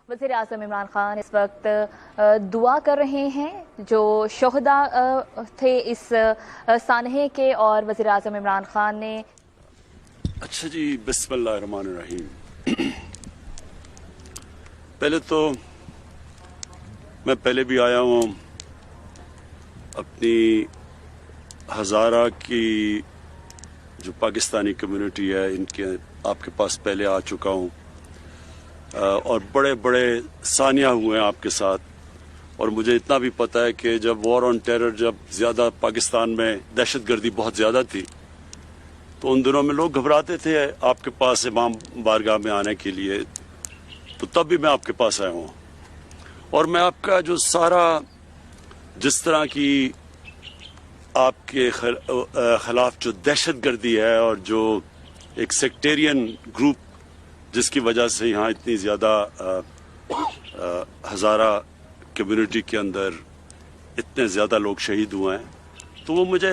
وزیر اعظم عمران خان اس وقت دعا کر رہے ہیں جو شہداء تھے اس سانحے کے، اور وزیر اعظم عمران خان نے اچھا جی، بسم اللہ الرحمن الرحیم۔ پہلے تو میں پہلے بھی آیا ہوں، اپنی ہزارہ کی جو پاکستانی کمیونٹی ہے ان کے آپ کے پاس پہلے آ چکا ہوں، اور بڑے بڑے ثانیہ ہوئے ہیں آپ کے ساتھ، اور مجھے اتنا بھی پتہ ہے کہ جب وار آن ٹیرر، جب زیادہ پاکستان میں دہشت گردی بہت زیادہ تھی، تو ان دنوں میں لوگ گھبراتے تھے آپ کے پاس امام بارگاہ میں آنے کے لیے، تو تب بھی میں آپ کے پاس آیا ہوں، اور میں آپ کا جو سارا جس طرح کی آپ کے خلاف جو دہشت گردی ہے اور جو ایک سیکٹیرین گروپ جس کی وجہ سے یہاں اتنی زیادہ ہزارہ کمیونٹی کے اندر اتنے زیادہ لوگ شہید ہوئے ہیں، تو وہ مجھے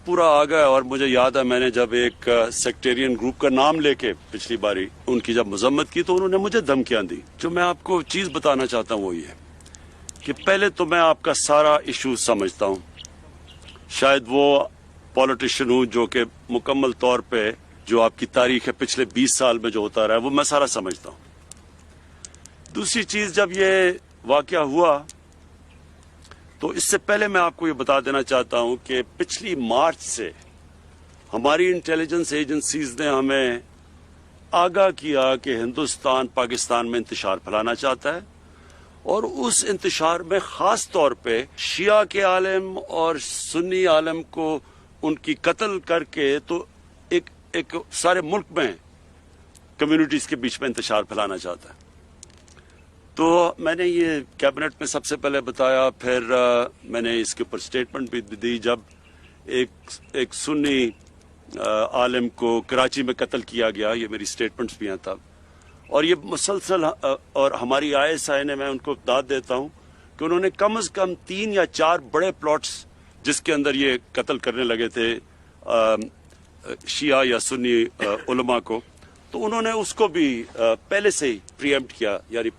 پورا آ گیا، اور مجھے یاد ہے میں نے جب ایک سیکٹیرین گروپ کا نام لے کے پچھلی باری ان کی جب مذمت کی تو انہوں نے مجھے دھمکیاں دی۔ جو میں آپ کو چیز بتانا چاہتا ہوں وہ یہ کہ پہلے تو میں آپ کا سارا ایشو سمجھتا ہوں، شاید وہ پولیٹیشین ہوں جو کہ مکمل طور پہ جو آپ کی تاریخ ہے پچھلے 20 سال میں جو ہوتا رہا ہے وہ میں سارا سمجھتا ہوں۔ دوسری چیز، جب یہ واقعہ ہوا تو اس سے پہلے میں آپ کو یہ بتا دینا چاہتا ہوں کہ پچھلی مارچ سے ہماری انٹیلیجنس ایجنسیز نے ہمیں آگاہ کیا کہ ہندوستان پاکستان میں انتشار پھیلانا چاہتا ہے، اور اس انتشار میں خاص طور پہ شیعہ کے عالم اور سنی عالم کو ان کی قتل کر کے تو ایک سارے ملک میں کمیونٹیز کے بیچ میں انتشار پھیلانا چاہتا ہے۔ تو میں نے یہ کیبنٹ میں سب سے پہلے بتایا، پھر میں نے اس کے اوپر سٹیٹمنٹ بھی دی جب ایک سنی عالم کو کراچی میں قتل کیا گیا، یہ میری سٹیٹمنٹس بھی ہیں تب، اور یہ مسلسل، اور ہماری ISI نے، میں ان کو داد دیتا ہوں کہ انہوں نے کم از کم 3 یا 4 بڑے پلاٹس جس کے اندر یہ قتل کرنے لگے تھے شیعہ یا سنی علماء کو، تو انہوں نے اس کو بھی پہلے سے ہی پریمپٹ کیا، یعنی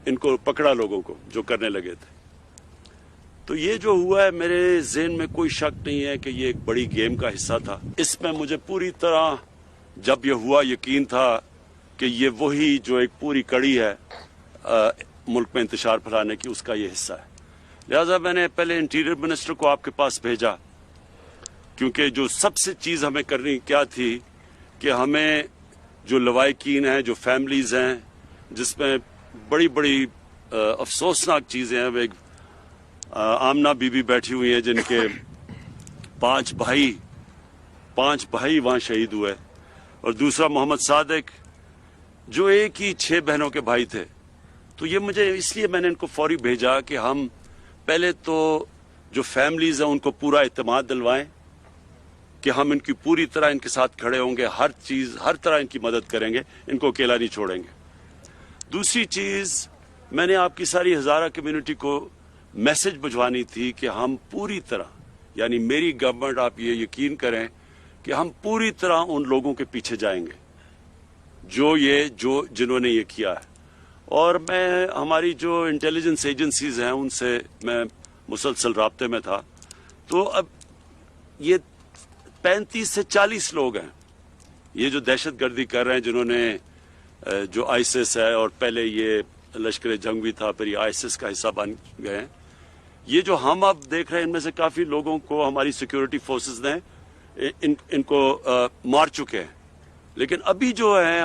ان کو پکڑا لوگوں کو جو کرنے لگے تھے۔ تو یہ جو ہوا ہے میرے ذہن میں کوئی شک نہیں ہے کہ یہ ایک بڑی گیم کا حصہ تھا۔ اس میں مجھے پوری طرح جب یہ ہوا یقین تھا کہ یہ وہی جو ایک پوری کڑی ہے ملک میں انتشار پھیلانے کی، اس کا یہ حصہ ہے۔ لہٰذا میں نے پہلے انٹیریئر منسٹر کو آپ کے پاس بھیجا، کیونکہ جو سب سے چیز ہمیں کرنی کیا تھی کہ ہمیں جو لوائقین ہیں، جو فیملیز ہیں جس میں بڑی بڑی افسوسناک چیزیں ہیں، ایک آمنہ بی بی بیٹھی ہوئی ہیں جن کے 5 بھائی وہاں شہید ہوئے، اور دوسرا محمد صادق جو ایک ہی 6 بہنوں کے بھائی تھے۔ تو یہ مجھے اس لیے میں نے ان کو فوری بھیجا کہ ہم پہلے تو جو فیملیز ہیں ان کو پورا اعتماد دلوائیں کہ ہم ان کی پوری طرح ان کے ساتھ کھڑے ہوں گے، ہر طرح ان کی مدد کریں گے، ان کو اکیلا نہیں چھوڑیں گے۔ دوسری چیز، میں نے آپ کی ساری ہزارہ کمیونٹی کو میسج بھجوانی تھی کہ ہم پوری طرح، یعنی میری گورنمنٹ، آپ یہ یقین کریں کہ ہم پوری طرح ان لوگوں کے پیچھے جائیں گے جنہوں نے یہ کیا ہے، اور میں ہماری جو انٹیلیجنس ایجنسیز ہیں ان سے میں مسلسل رابطے میں تھا۔ تو اب یہ 35 سے 40 لوگ ہیں یہ جو دہشت گردی کر رہے ہیں، جنہوں نے جو ISIS ہے، اور پہلے یہ لشکر جنگ بھی تھا، پھر یہ ISIS کا حصہ بن گئے ہیں۔ یہ جو ہم اب دیکھ رہے ہیں ان میں سے کافی لوگوں کو ہماری سیکیورٹی فورسز نے ان کو مار چکے ہیں، لیکن ابھی جو ہے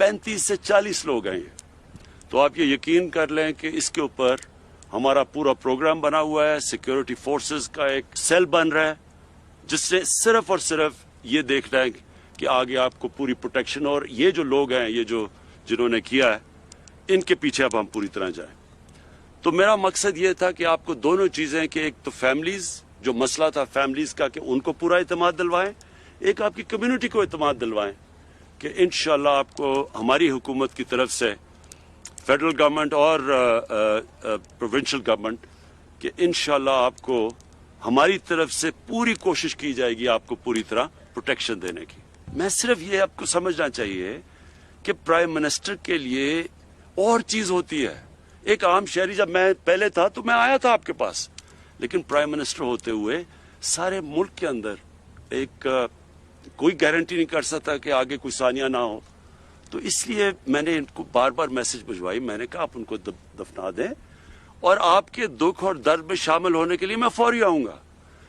35 سے 40 لوگ ہیں یہ۔ تو آپ یہ یقین کر لیں کہ اس کے اوپر ہمارا پورا پروگرام بنا ہوا ہے، سیکیورٹی فورسز کا ایک سیل بن رہا ہے جس سے صرف اور صرف یہ دیکھنا ہے کہ آگے آپ کو پوری پروٹیکشن، اور یہ جو لوگ ہیں جنہوں نے کیا ہے ان کے پیچھے اب ہم پوری طرح جائیں۔ تو میرا مقصد یہ تھا کہ آپ کو دونوں چیزیں، کہ ایک تو فیملیز، جو مسئلہ تھا فیملیز کا، کہ ان کو پورا اعتماد دلوائیں، ایک آپ کی کمیونٹی کو اعتماد دلوائیں کہ انشاءاللہ آپ کو ہماری حکومت کی طرف سے، فیڈرل گورنمنٹ اور پروونشل گورنمنٹ، کہ انشاءاللہ آپ کو ہماری طرف سے پوری کوشش کی جائے گی آپ کو پوری طرح پروٹیکشن دینے کی۔ میں صرف یہ آپ کو سمجھنا چاہیے کہ پرائم منسٹر کے لیے اور چیز ہوتی ہے. ایک عام شہری جب میں پہلے تھا تو میں آیا تھا آپ کے پاس, لیکن پرائم منسٹر ہوتے ہوئے سارے ملک کے اندر ایک کوئی گارنٹی نہیں کر سکتا کہ آگے کوئی ثانیہ نہ ہو. تو اس لیے میں نے ان کو بار بار میسج بھجوائی. میں نے کہا آپ ان کو دفنا دیں اور آپ کے دکھ اور درد میں شامل ہونے کے لیے میں فوری آؤں گا.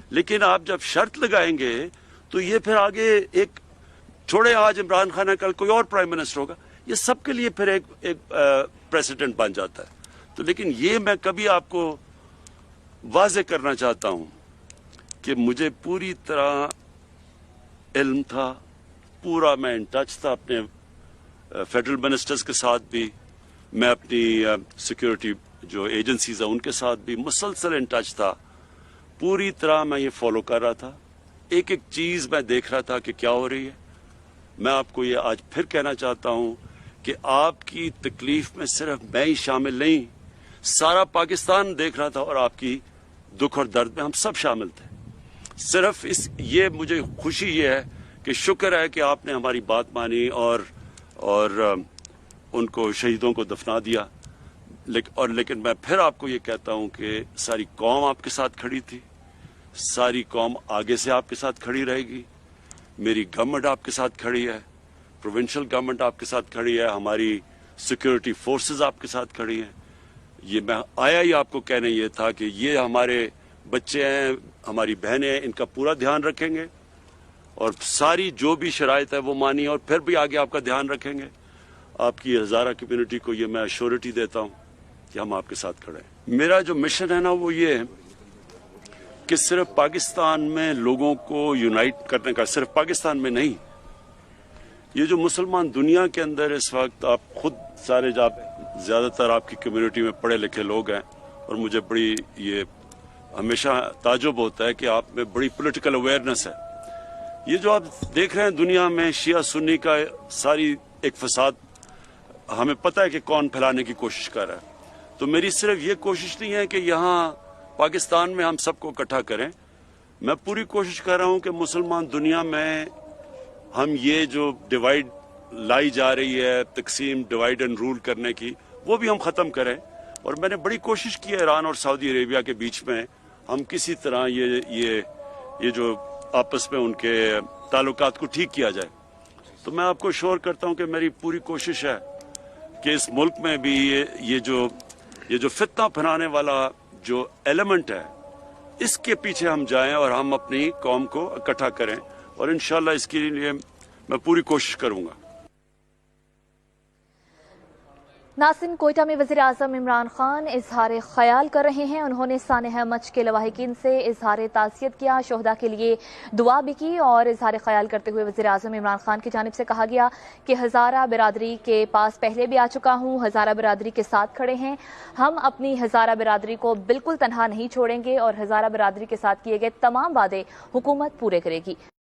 لیکن آپ جب شرط لگائیں گے تو یہ پھر آگے ایک چھوڑے آج عمران خان ہے کل کوئی اور پرائم منسٹر ہوگا, یہ سب کے لیے پھر ایک پریسیڈنٹ بن جاتا ہے. تو لیکن یہ میں کبھی آپ کو واضح کرنا چاہتا ہوں کہ مجھے پوری طرح علم تھا, پورا میں ان ٹچ تھا اپنے فیڈرل منسٹرز کے ساتھ بھی, میں اپنی سیکیورٹی جو ایجنسیز ہیں ان کے ساتھ بھی مسلسل ان ٹچ تھا. پوری طرح میں یہ فالو کر رہا تھا, ایک ایک چیز میں دیکھ رہا تھا کہ کیا ہو رہی ہے. میں آپ کو یہ آج پھر کہنا چاہتا ہوں کہ آپ کی تکلیف میں صرف میں ہی شامل نہیں, سارا پاکستان دیکھ رہا تھا اور آپ کی دکھ اور درد میں ہم سب شامل تھے. صرف یہ مجھے خوشی یہ ہے کہ شکر ہے کہ آپ نے ہماری بات مانی اور ان کو شہیدوں کو دفنا دیا. لیکن میں پھر آپ کو یہ کہتا ہوں کہ ساری قوم آپ کے ساتھ کھڑی تھی, ساری قوم آگے سے آپ کے ساتھ کھڑی رہے گی. میری گورنمنٹ آپ کے ساتھ کھڑی ہے, پروونشل گورنمنٹ آپ کے ساتھ کھڑی ہے, ہماری سیکیورٹی فورسز آپ کے ساتھ کھڑی ہیں. یہ میں آیا ہی آپ کو کہنے یہ تھا کہ یہ ہمارے بچے ہیں, ہماری بہنیں ہیں, ان کا پورا دھیان رکھیں گے اور ساری جو بھی شرائط ہے وہ مانی اور پھر بھی آگے آپ کا دھیان رکھیں گے. آپ کی ہزارہ کمیونٹی کو یہ میں ایشورٹی دیتا ہوں کہ ہم آپ کے ساتھ کھڑے ہیں. میرا جو مشن ہے نا وہ یہ ہے کہ صرف پاکستان میں لوگوں کو یونائٹ کرنے کا, صرف پاکستان میں نہیں, یہ جو مسلمان دنیا کے اندر اس وقت آپ خود سارے زیادہ تر آپ کی کمیونٹی میں پڑھے لکھے لوگ ہیں اور مجھے بڑی یہ ہمیشہ تعجب ہوتا ہے کہ آپ میں بڑی پولیٹیکل اویئرنیس ہے. یہ جو آپ دیکھ رہے ہیں دنیا میں شیعہ سنی کا ساری ایک فساد, ہمیں پتہ ہے کہ کون پھیلانے کی کوشش کر رہا ہے. تو میری صرف یہ کوشش نہیں ہے کہ یہاں پاکستان میں ہم سب کو اکٹھا کریں, میں پوری کوشش کر رہا ہوں کہ مسلمان دنیا میں ہم یہ جو ڈیوائیڈ لائی جا رہی ہے, تقسیم, ڈیوائیڈ اینڈ رول کرنے کی, وہ بھی ہم ختم کریں. اور میں نے بڑی کوشش کی ہے ایران اور سعودی عربیہ کے بیچ میں ہم کسی طرح یہ جو آپس میں ان کے تعلقات کو ٹھیک کیا جائے. تو میں آپ کو شور کرتا ہوں کہ میری پوری کوشش ہے کہ اس ملک میں بھی یہ جو فتنہ پھیلانے والا جو ایلیمنٹ ہے اس کے پیچھے ہم جائیں اور ہم اپنی قوم کو اکٹھا کریں, اور انشاءاللہ اس کے لیے میں پوری کوشش کروں گا. ناظرین، کوئٹہ میں وزیر اعظم عمران خان اظہار خیال کر رہے ہیں. انہوں نے سانحہ مچ کے لواحقین سے اظہار تعزیت کیا, شہداء کے لیے دعا بھی کی اور اظہار خیال کرتے ہوئے وزیر اعظم عمران خان کی جانب سے کہا گیا کہ ہزارہ برادری کے پاس پہلے بھی آ چکا ہوں, ہزارہ برادری کے ساتھ کھڑے ہیں, ہم اپنی ہزارہ برادری کو بالکل تنہا نہیں چھوڑیں گے اور ہزارہ برادری کے ساتھ کیے گئے تمام وعدے حکومت پورے کرے گی.